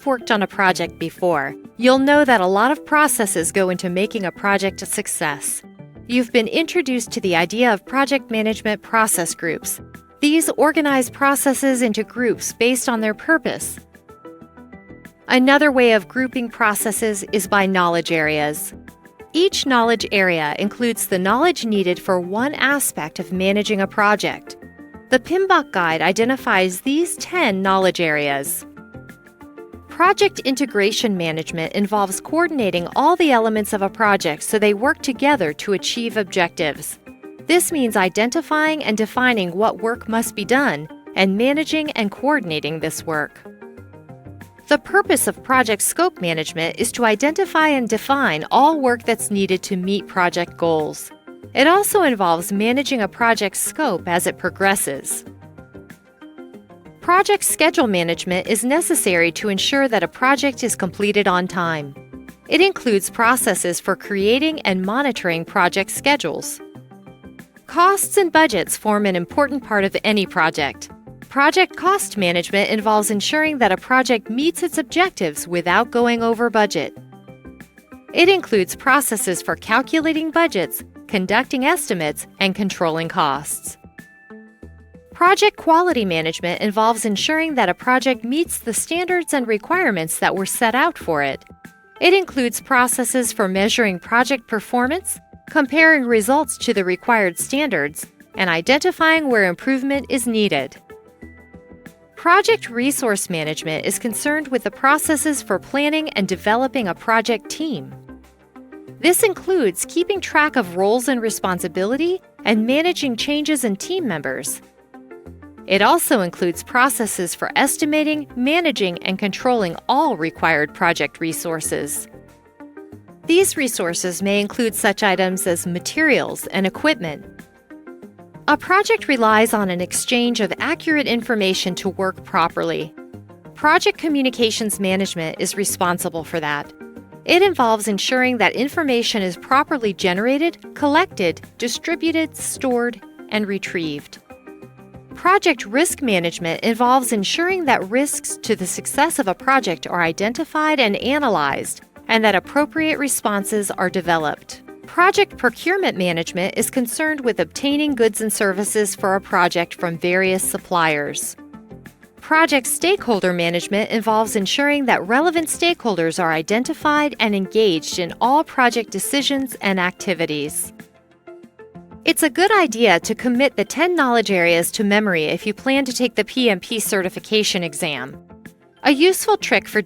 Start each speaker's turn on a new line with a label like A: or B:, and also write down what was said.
A: you've worked on a project before, you'll know that a lot of processes go into making a project a success. You've been introduced to the idea of project management process groups. These organize processes into groups based on their purpose. Another way of grouping processes is by knowledge areas. Each knowledge area includes the knowledge needed for one aspect of managing a project. The PMBOK Guide identifies these 10 knowledge areas. Project integration management involves coordinating all the elements of a project so they work together to achieve objectives. This means identifying and defining what work must be done and managing and coordinating this work. The purpose of project scope management is to identify and define all work that's needed to meet project goals. It also involves managing a project's scope as it progresses. Project schedule management is necessary to ensure that a project is completed on time. It includes processes for creating and monitoring project schedules. Costs and budgets form an important part of any project. Project cost management involves ensuring that a project meets its objectives without going over budget. It includes processes for calculating budgets, conducting estimates, and controlling costs. Project quality management involves ensuring that a project meets the standards and requirements that were set out for it. It includes processes for measuring project performance, comparing results to the required standards, and identifying where improvement is needed. Project resource management is concerned with the processes for planning and developing a project team. This includes keeping track of roles and responsibility and managing changes in team members. It also includes processes for estimating, managing, and controlling all required project resources. These resources may include such items as materials and equipment. A project relies on an exchange of accurate information to work properly. Project communications management is responsible for that. It involves ensuring that information is properly generated, collected, distributed, stored, and retrieved. Project risk management involves ensuring that risks to the success of a project are identified and analyzed, and that appropriate responses are developed. Project procurement management is concerned with obtaining goods and services for a project from various suppliers. Project stakeholder management involves ensuring that relevant stakeholders are identified and engaged in all project decisions and activities. It's a good idea to commit the 10 knowledge areas to memory if you plan to take the PMP certification exam. A useful trick for